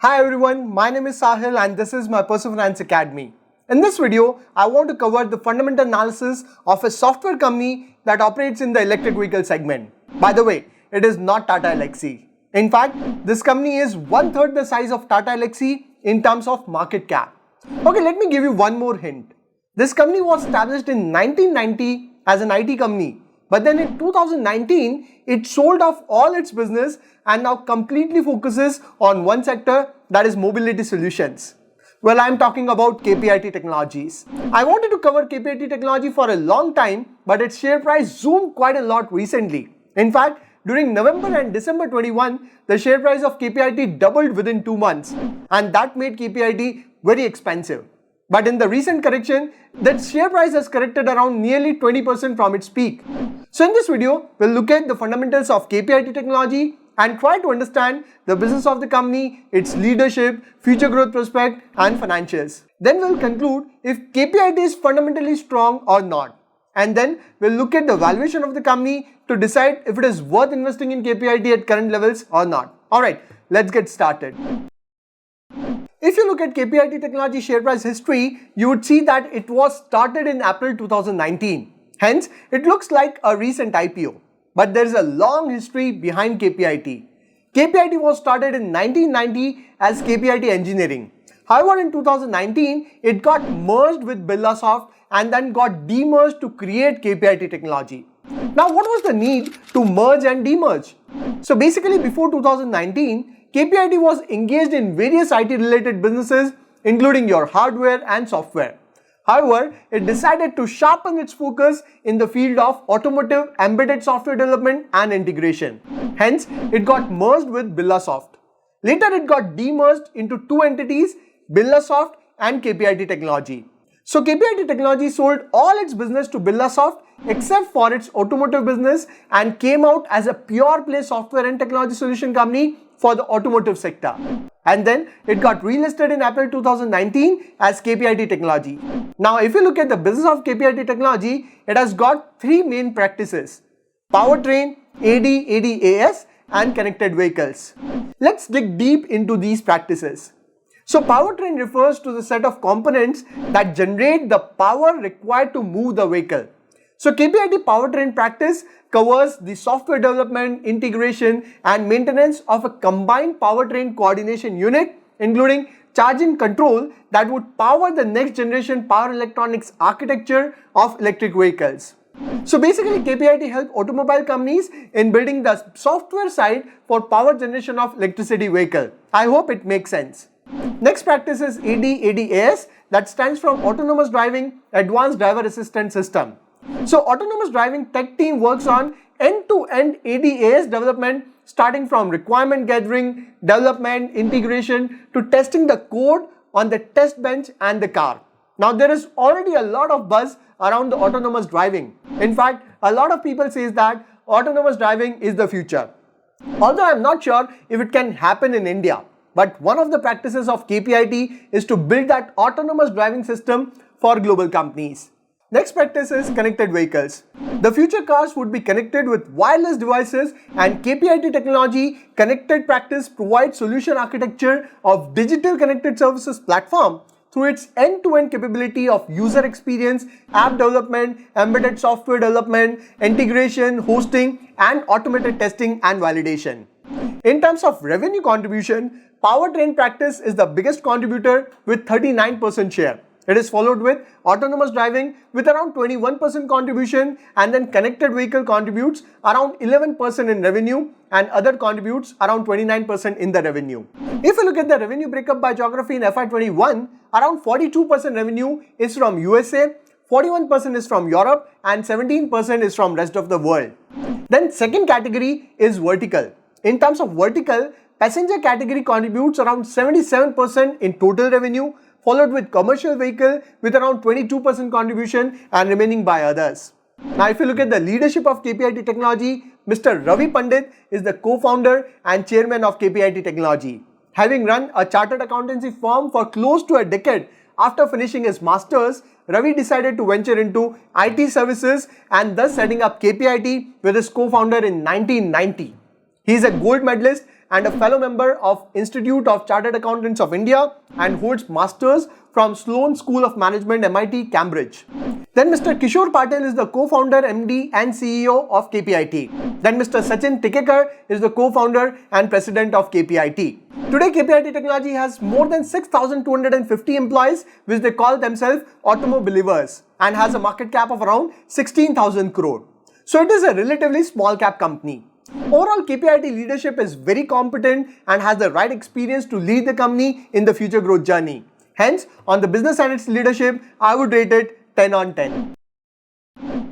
Hi everyone, my name is Sahil and this is my Personal Finance Academy. In this video, I want to cover the fundamental analysis of a software company that operates in the electric vehicle segment. By the way, it is not Tata Elxsi. In fact, this company is one-third the size of Tata Elxsi in terms of market cap. Okay, let me give you one more hint. This company was established in 1990 as an IT company. But then in 2019, it sold off all its business and now completely focuses on one sector, that is mobility solutions. Well, I'm talking about KPIT Technologies. I wanted to cover KPIT Technology for a long time, but its share price zoomed quite a lot recently. In fact, during November and December 21, the share price of KPIT doubled within 2 months, and that made KPIT very expensive. But in the recent correction, that share price has corrected around nearly 20% from its peak. So in this video, we'll look at the fundamentals of KPIT Technology and try to understand the business of the company, its leadership, future growth prospect and financials. Then we'll conclude if KPIT is fundamentally strong or not. And then we'll look at the valuation of the company to decide if it is worth investing in KPIT at current levels or not. Alright, let's get started. If you look at KPIT Technology share price history, you would see that it was started in April 2019. Hence, it looks like a recent IPO. But there is a long history behind KPIT. KPIT was started in 1990 as KPIT Engineering. However, in 2019, it got merged with Birlasoft and then got demerged to create KPIT Technology. Now, what was the need to merge and demerge? So basically, before 2019, KPIT was engaged in various IT-related businesses, including your hardware and software. However, it decided to sharpen its focus in the field of automotive embedded software development and integration. Hence, it got merged with Birlasoft. Later, it got demerged into two entities, Birlasoft and KPIT Technology. So, KPIT Technology sold all its business to Birlasoft except for its automotive business and came out as a pure play software and technology solution company for the automotive sector. And then it got relisted in April 2019 as KPIT Technology. Now, if you look at the business of KPIT Technology, it has got three main practices: powertrain, AD/ADAS and connected vehicles. Let's dig deep into these practices. So, powertrain refers to the set of components that generate the power required to move the vehicle. So, KPIT powertrain practice covers the software development, integration and maintenance of a combined powertrain coordination unit, including charging control that would power the next generation power electronics architecture of electric vehicles. So basically, KPIT helps automobile companies in building the software side for power generation of electricity vehicle. I hope it makes sense. Next practice is AD/ADAS, that stands for Autonomous Driving Advanced Driver Assistance System. So autonomous driving tech team works on end-to-end ADAS development, starting from requirement gathering, development, integration to testing the code on the test bench and the car. Now there is already a lot of buzz around the autonomous driving. In fact, a lot of people say that autonomous driving is the future. Although I am not sure if it can happen in India, but one of the practices of KPIT is to build that autonomous driving system for global companies. Next practice is connected vehicles. The future cars would be connected with wireless devices, and KPIT Technology Connected Practice provides solution architecture of digital connected services platform through its end-to-end capability of user experience, app development, embedded software development, integration, hosting and automated testing and validation. In terms of revenue contribution, powertrain practice is the biggest contributor with 39% share. It is followed with autonomous driving with around 21% contribution, and then connected vehicle contributes around 11% in revenue and other contributes around 29% in the revenue. If you look at the revenue breakup by geography in FY21, around 42% revenue is from USA, 41% is from Europe and 17% is from rest of the world. Then second category is vertical. In terms of vertical, passenger category contributes around 77% in total revenue, followed with commercial vehicle with around 22% contribution and remaining by others. Now, if you look at the leadership of KPIT Technology, Mr. Ravi Pandit is the co-founder and chairman of KPIT Technology. Having run a chartered accountancy firm for close to a decade after finishing his masters, Ravi decided to venture into IT services and thus setting up KPIT with his co-founder in 1990. He is a gold medalist and a fellow member of Institute of Chartered Accountants of India and holds Masters from Sloan School of Management, MIT, Cambridge. Then Mr. Kishore Patel is the co-founder, MD and CEO of KPIT. Then Mr. Sachin Tikekar is the co-founder and president of KPIT. Today, KPIT Technology has more than 6,250 employees, which they call themselves automobilivers, and has a market cap of around 16,000 crore. So it is a relatively small cap company. Overall, KPIT leadership is very competent and has the right experience to lead the company in the future growth journey. Hence, on the business and its leadership, I would rate it 10 on 10.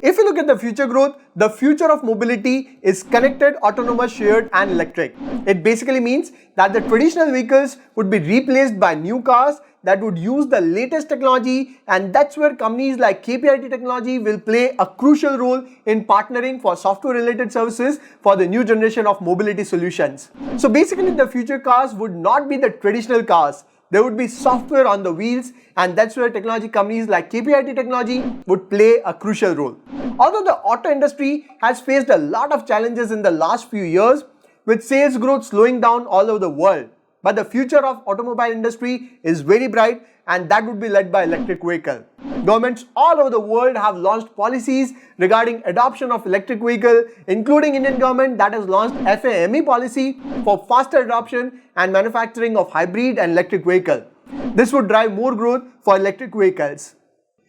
If you look at the future growth, the future of mobility is connected, autonomous, shared and electric. It basically means that the traditional vehicles would be replaced by new cars that would use the latest technology, and that's where companies like KPIT Technology will play a crucial role in partnering for software related services for the new generation of mobility solutions. So basically the future cars would not be the traditional cars. There would be software on the wheels, and that's where technology companies like KPIT Technology would play a crucial role. Although the auto industry has faced a lot of challenges in the last few years, with sales growth slowing down all over the world, but the future of automobile industry is very bright, and that would be led by electric vehicle. Governments all over the world have launched policies regarding adoption of electric vehicle, including Indian government that has launched FAME policy for faster adoption and manufacturing of hybrid and electric vehicle. This would drive more growth for electric vehicles.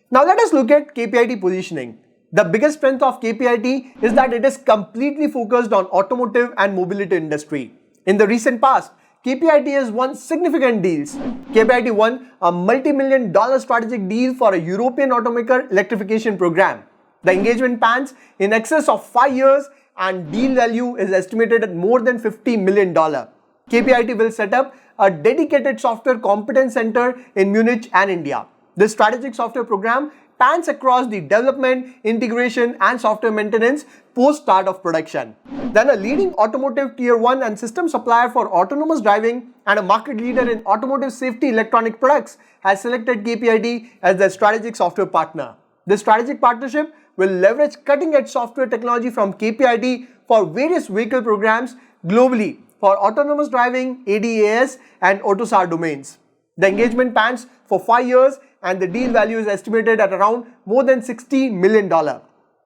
Now let us look at KPIT positioning. The biggest strength of KPIT is that it is completely focused on automotive and mobility industry. In the recent past, KPIT has won significant deals. KPIT won a multi-million-dollar strategic deal for a European automaker electrification program. The engagement spans in excess of 5 years and deal value is estimated at more than $50 million. KPIT will set up a dedicated software competence center in Munich and India. This strategic software program spans across the development, integration and software maintenance post start of production. Then a leading automotive tier 1 and system supplier for autonomous driving and a market leader in automotive safety electronic products has selected KPIT as their strategic software partner. This strategic partnership will leverage cutting-edge software technology from KPIT for various vehicle programs globally for autonomous driving, ADAS and AUTOSAR domains. The engagement spans for 5 years and the deal value is estimated at around more than $60 million.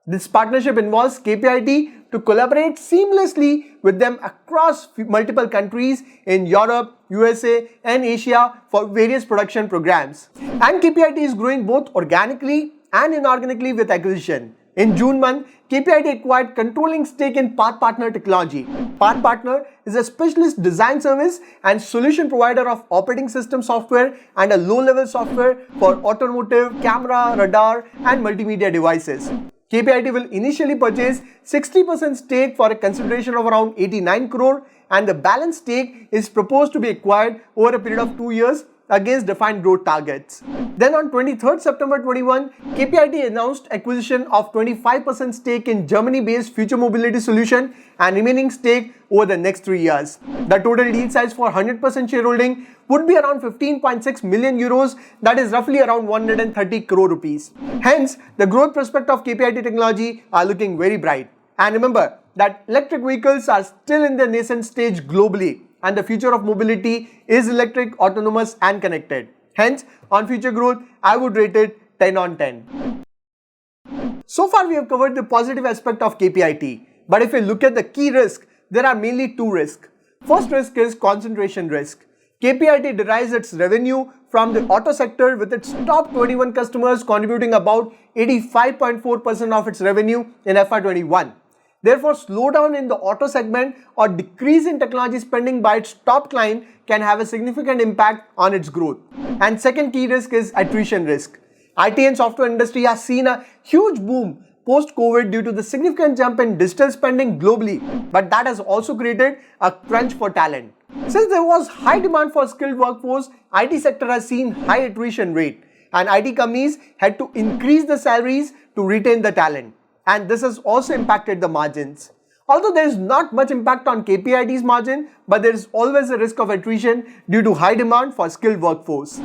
This partnership involves KPIT to collaborate seamlessly with them across multiple countries in Europe, USA and Asia for various production programs. And KPIT is growing both organically and inorganically with acquisition. In June month, KPIT acquired controlling stake in PathPartner Technology. PathPartner is a specialist design service and solution provider of operating system software and a low-level software for automotive, camera, radar and multimedia devices. KPIT will initially purchase 60% stake for a consideration of around 89 crore and the balance stake is proposed to be acquired over a period of 2 years against defined growth targets. Then on 23rd September 21, KPIT announced acquisition of 25% stake in Germany-based Future Mobility Solution and remaining stake over the next 3 years. The total deal size for 100% shareholding would be around 15.6 million euros, that is roughly around 130 crore rupees. Hence, the growth prospects of KPIT Technology are looking very bright. And remember that electric vehicles are still in their nascent stage globally, and the future of mobility is electric, autonomous and connected. Hence, on future growth, I would rate it 10 on 10. So far, we have covered the positive aspect of KPIT. But if you look at the key risk, there are mainly two risks. First risk is concentration risk. KPIT derives its revenue from the auto sector with its top 21 customers contributing about 85.4% of its revenue in FY21. Therefore, slowdown in the auto segment or decrease in technology spending by its top client can have a significant impact on its growth. And second key risk is attrition risk. IT and software industry has seen a huge boom post-COVID due to the significant jump in digital spending globally, but that has also created a crunch for talent. Since there was high demand for skilled workforce, IT sector has seen high attrition rate and IT companies had to increase the salaries to retain the talent. And this has also impacted the margins. Although there is not much impact on KPIT's margin, but there is always a risk of attrition due to high demand for skilled workforce.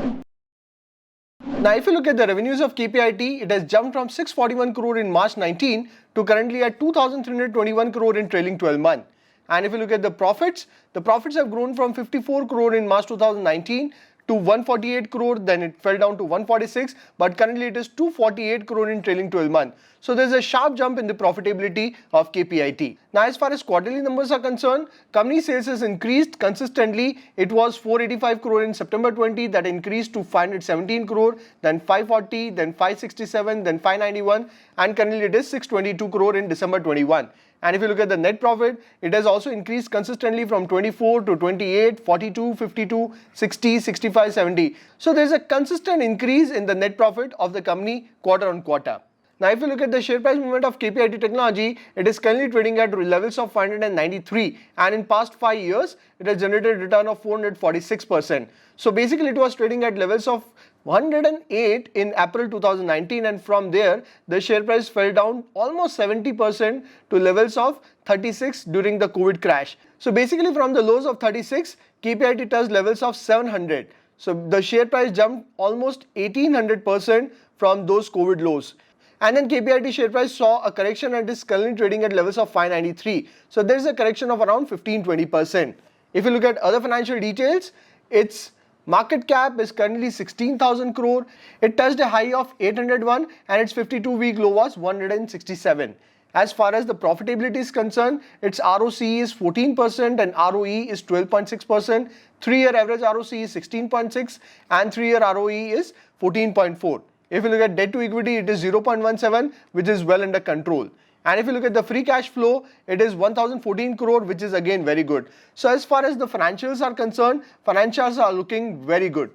Now, if you look at the revenues of KPIT, it has jumped from 641 crore in March 19 to currently at 2,321 crore in trailing 12 months. And if you look at the profits have grown from 54 crore in March 2019 to 148 crore, then it fell down to 146, but currently it is 248 crore in trailing 12 months. So there's a sharp jump in the profitability of KPIT. Now as far as quarterly numbers are concerned, company sales has increased consistently. It was 485 crore in September 20, that increased to 517 crore, then 540, then 567, then 591, and currently it is 622 crore in December 21. And if you look at the net profit, it has also increased consistently from 24 to 28, 42, 52, 60, 65, 70. So there's a consistent increase in the net profit of the company quarter on quarter. Now if you look at the share price movement of KPIT Technology, it is currently trading at levels of 593, and in past 5 years, it has generated a return of 446%. So basically it was trading at levels of 108 in April 2019, and from there the share price fell down almost 70% to levels of 36 during the COVID crash. So basically from the lows of 36, KPIT touched levels of 700. So the share price jumped almost 1800% from those COVID lows. And then KPIT share price saw a correction and is currently trading at levels of 593. So there is a correction of around 15-20%. If you look at other financial details, its market cap is currently 16,000 crore. It touched a high of 801 and its 52-week low was 167. As far as the profitability is concerned, its ROCE is 14% and ROE is 12.6%. 3-year average ROCE is 16.6 and 3-year ROE is 14.4. If you look at debt to equity, it is 0.17, which is well under control. And if you look at the free cash flow, it is 1014 crore, which is again very good. So as far as the financials are concerned, financials are looking very good.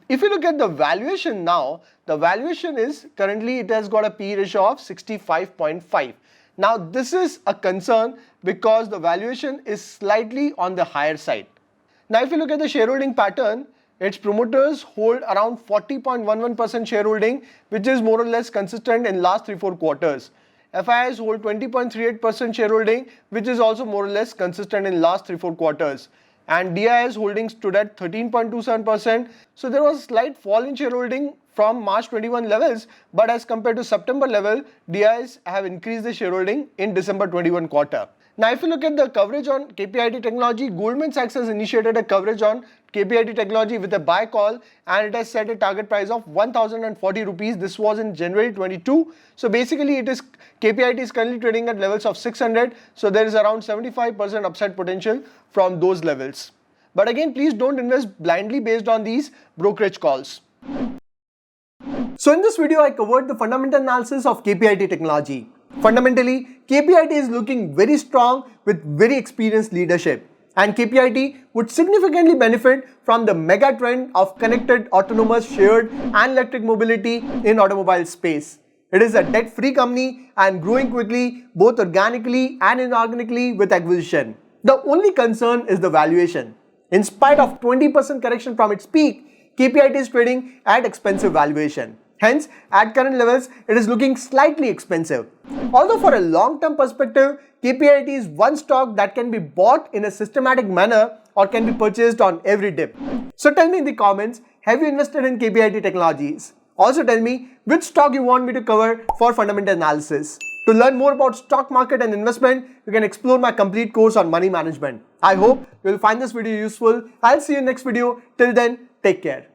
If you look at the valuation now, the valuation is currently it has got a P ratio of 65.5. Now this is a concern because the valuation is slightly on the higher side. Now if you look at the shareholding pattern, its promoters hold around 40.11% shareholding, which is more or less consistent in last 3-4 quarters. FIIs hold 20.38% shareholding, which is also more or less consistent in last 3-4 quarters. And DIS holdings stood at 13.27%. So there was a slight fall in shareholding from March 21 levels, but as compared to September level, DIS have increased the shareholding in December 21 quarter. Now if you look at the coverage on KPIT Technology, Goldman Sachs has initiated a coverage on KPIT Technology with a buy call, and it has set a target price of 1040 rupees. This was in January 22. So basically KPIT is currently trading at levels of 600. So there is around 75% upside potential from those levels. But again, please don't invest blindly based on these brokerage calls. So in this video, I covered the fundamental analysis of KPIT Technology. Fundamentally, KPIT is looking very strong with very experienced leadership, and KPIT would significantly benefit from the mega trend of connected, autonomous, shared and electric mobility in automobile space. It is a debt-free company and growing quickly both organically and inorganically with acquisition. The only concern is the valuation. In spite of 20% correction from its peak, KPIT is trading at expensive valuation. Hence, at current levels, it is looking slightly expensive. Although for a long-term perspective, KPIT is one stock that can be bought in a systematic manner or can be purchased on every dip. So tell me in the comments, have you invested in KPIT Technologies? Also tell me which stock you want me to cover for fundamental analysis. To learn more about stock market and investment, you can explore my complete course on money management. I hope you will find this video useful. I'll see you in the next video. Till then, take care.